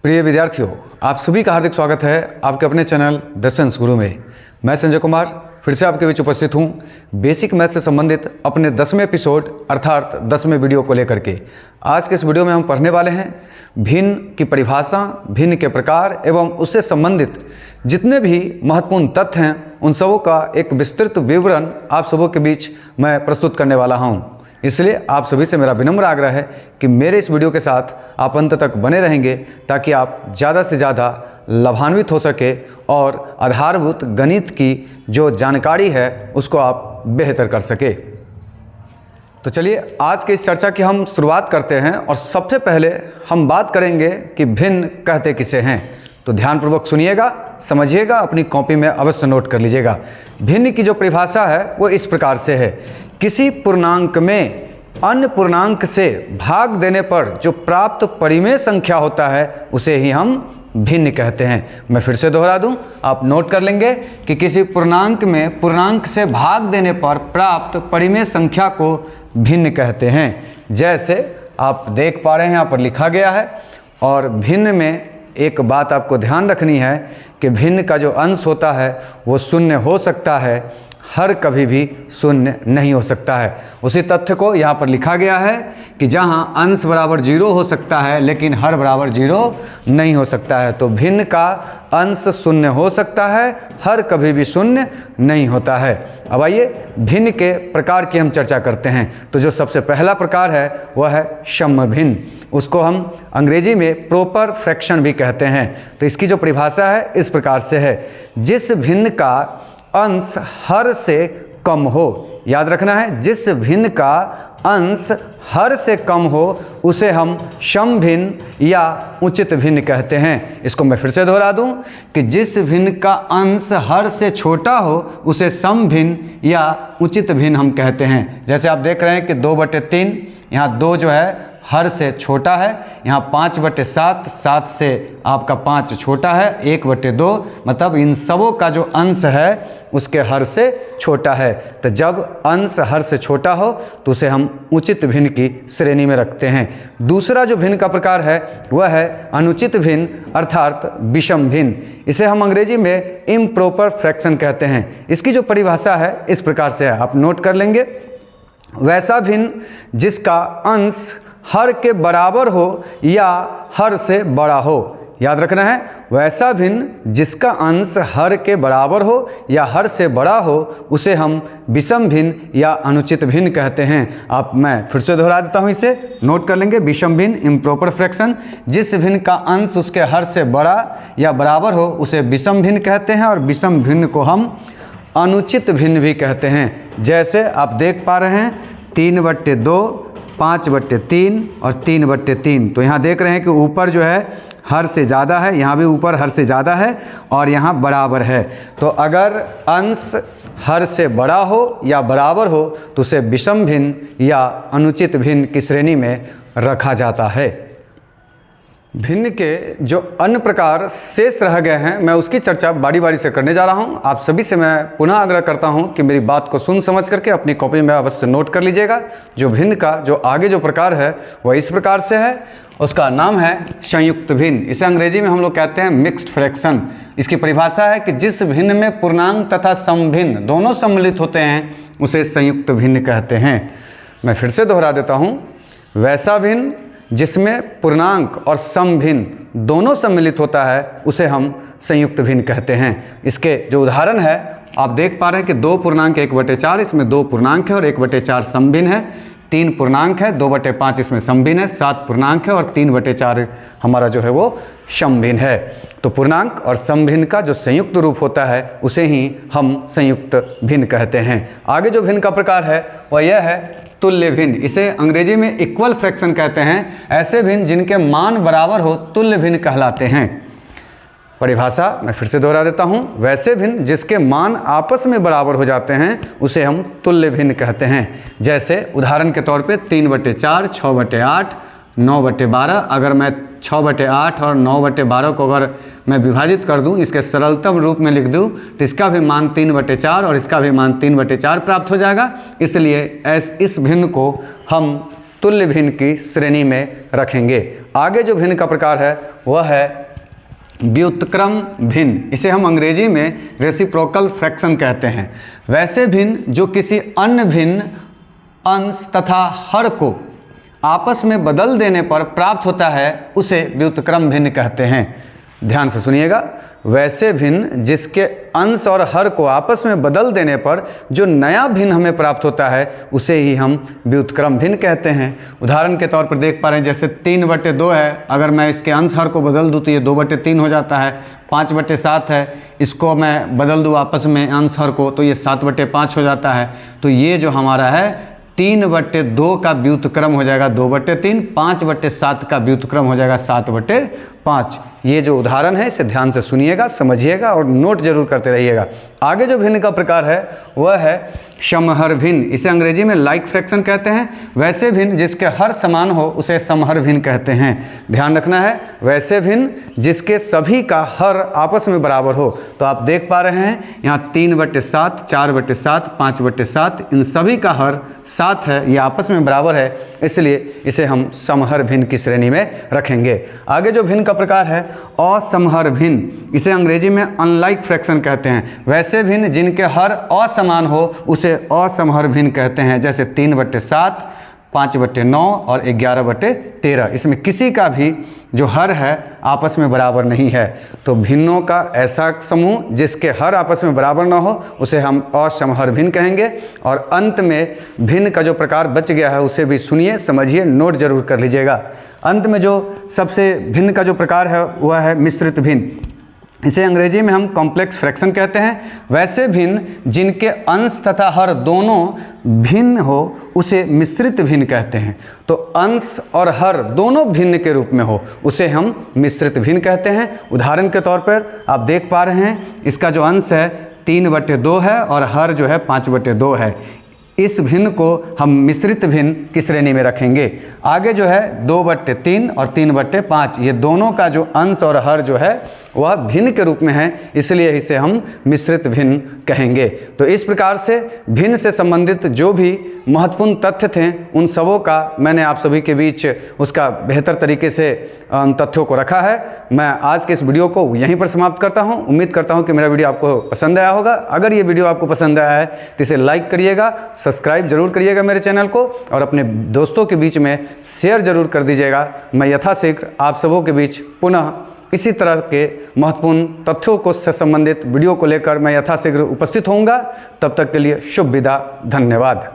प्रिय विद्यार्थियों, आप सभी का हार्दिक स्वागत है आपके अपने चैनल द साइंस गुरु में। मैं संजय कुमार फिर से आपके बीच उपस्थित हूँ बेसिक मैथ से संबंधित अपने 10वें एपिसोड अर्थात 10वें वीडियो को लेकर के। आज के इस वीडियो में हम पढ़ने वाले हैं भिन्न की परिभाषा, भिन्न के प्रकार एवं उससे संबंधित जितने भी महत्वपूर्ण तथ्य हैं उन सबों का एक विस्तृत विवरण आप सबों के बीच मैं प्रस्तुत करने वाला हूँ। इसलिए आप सभी से मेरा विनम्र आग्रह है कि मेरे इस वीडियो के साथ आप अंत तक बने रहेंगे ताकि आप ज़्यादा से ज़्यादा लाभान्वित हो सके और आधारभूत गणित की जो जानकारी है उसको आप बेहतर कर सके। तो चलिए आज के इस चर्चा की हम शुरुआत करते हैं और सबसे पहले हम बात करेंगे कि भिन्न कहते किसे हैं। तो ध्यानपूर्वक सुनिएगा, समझिएगा, अपनी कॉपी में अवश्य नोट कर लीजिएगा। भिन्न की जो परिभाषा है वो इस प्रकार से है, किसी पूर्णांक में अन्य पूर्णांक से भाग देने पर जो प्राप्त परिमेय संख्या होता है उसे ही हम भिन्न कहते हैं। मैं फिर से दोहरा दूं, आप नोट कर लेंगे कि किसी पूर्णांक में पूर्णांक से भाग देने पर प्राप्त परिमेय संख्या को भिन्न कहते हैं। जैसे आप देख पा रहे हैं यहाँ पर लिखा गया है। और भिन्न में एक बात आपको ध्यान रखनी है कि भिन्न का जो अंश होता है वो शून्य हो सकता है, हर कभी भी शून्य नहीं हो सकता है। उसी तथ्य को यहाँ पर लिखा गया है कि जहाँ अंश बराबर 0 हो सकता है लेकिन हर बराबर 0 नहीं हो सकता है। तो भिन्न का अंश शून्य हो सकता है, हर कभी भी शून्य नहीं होता है। अब आइए भिन्न के प्रकार की हम चर्चा करते हैं। तो जो सबसे पहला प्रकार है वह है समभिन्न भिन्न। उसको हम अंग्रेजी में प्रॉपर फ्रैक्शन भी कहते हैं। तो इसकी जो परिभाषा है इस प्रकार से है, जिस भिन्न का अंश हर से कम हो। याद रखना है, जिस भिन्न का अंश हर से कम हो उसे हम समभिन्न या उचित भिन्न कहते हैं। इसको मैं फिर से दोहरा दूं कि जिस भिन्न का अंश हर से छोटा हो उसे समभिन्न या उचित भिन्न हम कहते हैं। जैसे आप देख रहे हैं कि 2/3, यहाँ 2 जो है हर से छोटा है, यहाँ 5/7, 7 से आपका 5 छोटा है, 1/2 मतलब इन सबों का जो अंश है उसके हर से छोटा है। तो जब अंश हर से छोटा हो तो उसे हम उचित भिन्न की श्रेणी में रखते हैं। दूसरा जो भिन्न का प्रकार है वह है अनुचित भिन्न अर्थात विषम भिन्न। इसे हम अंग्रेजी में इम्प्रॉपर फ्रैक्शन कहते हैं। इसकी जो परिभाषा है इस प्रकार से है, आप नोट कर लेंगे, वैसा भिन्न जिसका अंश हर के बराबर हो या हर से बड़ा हो। याद रखना है, वैसा भिन्न जिसका अंश हर के बराबर हो या हर से बड़ा हो उसे हम विषम भिन्न या अनुचित भिन्न कहते हैं। मैं फिर से दोहरा देता हूँ, इसे नोट कर लेंगे। विषम भिन्न इम्प्रॉपर फ्रैक्शन, जिस भिन्न का अंश उसके हर से बड़ा या बराबर हो उसे विषम भिन्न कहते हैं और विषम भिन्न को हम अनुचित भिन्न भी कहते हैं। जैसे आप देख पा रहे हैं 3/2, 5/3 और 3/3। तो यहाँ देख रहे हैं कि ऊपर जो है हर से ज़्यादा है, यहाँ भी ऊपर हर से ज़्यादा है और यहाँ बराबर है। तो अगर अंश हर से बड़ा हो या बराबर हो तो उसे विषम भिन्न या अनुचित भिन्न की श्रेणी में रखा जाता है। भिन्न के जो अन्य प्रकार शेष रह गए हैं मैं उसकी चर्चा बारी बारी से करने जा रहा हूं। आप सभी से मैं पुनः आग्रह करता हूं कि मेरी बात को सुन समझ करके अपनी कॉपी में अवश्य नोट कर लीजिएगा। जो भिन्न का जो आगे जो प्रकार है वह इस प्रकार से है, उसका नाम है संयुक्त भिन्न। इसे अंग्रेजी में हम लोग कहते हैं मिक्स्ड फ्रैक्शन। इसकी परिभाषा है कि जिस भिन्न में पूर्णांक तथा समभिन्न दोनों सम्मिलित होते हैं उसे संयुक्त भिन्न कहते हैं। मैं फिर से दोहरा देता हूँ, वैसा भिन्न जिसमें पूर्णांक और समभिन्न दोनों सम्मिलित होता है उसे हम संयुक्त भिन्न कहते हैं। इसके जो उदाहरण है आप देख पा रहे हैं कि 2 पूर्णांक 1/4, इसमें 2 पूर्णांक है और 1/4 समभिन्न है। 3 पूर्णांक है, 2/5 इसमें समभिन्न है। 7 पूर्णांक है और 3/4 हमारा जो है वो समभिन्न है। तो पूर्णांक और समभिन्न का जो संयुक्त रूप होता है उसे ही हम संयुक्त भिन्न कहते हैं। आगे जो भिन्न का प्रकार है वह यह है तुल्य भिन्न। इसे अंग्रेजी में इक्वल फ्रैक्शन कहते हैं। ऐसे भिन्न जिनके मान बराबर हो तुल्य भिन्न कहलाते हैं। परिभाषा मैं फिर से दोहरा देता हूँ, वैसे भिन्न जिसके मान आपस में बराबर हो जाते हैं उसे हम तुल्य भिन्न कहते हैं। जैसे उदाहरण के तौर पे 3/4, 6/8, 9/12। अगर मैं 6/8 और 9/12 को अगर मैं विभाजित कर दूं, इसके सरलतम रूप में लिख दूं तो इसका भी मान 3/4 और इसका भी मान 3/4 प्राप्त हो जाएगा। इसलिए इस भिन्न को हम तुल्य भिन्न की श्रेणी में रखेंगे। आगे जो भिन्न का प्रकार है वह है व्युत्क्रम भिन्न। इसे हम अंग्रेजी में रेसिप्रोकल फ्रैक्शन कहते हैं। वैसे भिन्न जो किसी अन्य भिन्न अंश तथा हर को आपस में बदल देने पर प्राप्त होता है उसे व्युत्क्रम भिन्न कहते हैं। ध्यान से सुनिएगा, वैसे भिन्न जिसके अंश और हर को आपस में बदल देने पर जो नया भिन्न हमें प्राप्त होता है उसे ही हम व्युत्क्रम भिन्न कहते हैं। उदाहरण के तौर पर देख पा रहे हैं, जैसे 3/2 है, अगर मैं इसके अंश हर को बदल दूँ तो ये 2/3 हो जाता है। 5/7 है, इसको मैं बदल दूँ आपस में अंश हर को तो ये 7/5 हो जाता है। तो ये जो हमारा है 3/2 का व्युत्क्रम हो जाएगा 2/3, 5/7 का व्युत्क्रम हो जाएगा 7/5। ये जो उदाहरण है इसे ध्यान से सुनिएगा, समझिएगा और नोट जरूर करते रहिएगा। आगे जो भिन्न का प्रकार है वह है समहर भिन्न। इसे अंग्रेजी में लाइक फ्रैक्शन कहते हैं। वैसे भिन्न जिसके हर समान हो उसे समहर भिन्न कहते हैं। ध्यान रखना है, वैसे भिन्न जिसके सभी का हर आपस में बराबर हो। तो आप देख पा रहे हैं यहाँ 3/7, 4/7, 5/7 इन सभी का हर 7 है, ये आपस में बराबर है, इसलिए इसे हम समहर भिन्न की श्रेणी में रखेंगे। आगे जो भिन्न का प्रकार है असमहर भिन्न। इसे अंग्रेजी में अनलाइक फ्रैक्शन कहते हैं। वैसे भिन्न जिनके हर असमान हो उसे असमहर भिन्न कहते हैं। जैसे 3/7, 5/9 और 11/13। इसमें किसी का भी जो हर है आपस में बराबर नहीं है। तो भिन्नों का ऐसा समूह जिसके हर आपस में बराबर ना हो उसे हम असमहर भिन्न कहेंगे। और अंत में भिन्न का जो प्रकार बच गया है उसे भी सुनिए, समझिए, नोट जरूर कर लीजिएगा। अंत में जो सबसे भिन्न का जो प्रकार है वह है मिश्रित भिन्न। इसे अंग्रेजी में हम कॉम्प्लेक्स फ्रैक्शन कहते हैं। वैसे भिन्न जिनके अंश तथा हर दोनों भिन्न हो उसे मिश्रित भिन्न कहते हैं। तो अंश और हर दोनों भिन्न के रूप में हो उसे हम मिश्रित भिन्न कहते हैं। उदाहरण के तौर पर आप देख पा रहे हैं, इसका जो अंश है 3/2 है और हर जो है 5/2 है। इस भिन्न को हम मिश्रित भिन्न की श्रेणी में रखेंगे। आगे जो है 2/3 और 3/5, ये दोनों का जो अंश और हर जो है वह भिन्न के रूप में है, इसलिए इसे हम मिश्रित भिन्न कहेंगे। तो इस प्रकार से भिन्न से संबंधित जो भी महत्वपूर्ण तथ्य थे उन सबों का मैंने आप सभी के बीच उसका बेहतर तरीके से तथ्यों को रखा है। मैं आज के इस वीडियो को यहीं पर समाप्त करता हूं। उम्मीद करता हूं कि मेरा वीडियो आपको पसंद आया होगा। अगर ये वीडियो आपको पसंद आया है तो इसे लाइक करिएगा, सब्सक्राइब जरूर करिएगा मेरे चैनल को और अपने दोस्तों के बीच में शेयर जरूर कर दीजिएगा। मैं यथाशीघ्र आप सबों के बीच पुनः इसी तरह के महत्वपूर्ण तथ्यों को से संबंधित वीडियो को लेकर मैं यथाशीघ्र उपस्थित होऊंगा। तब तक के लिए शुभ विदा, धन्यवाद।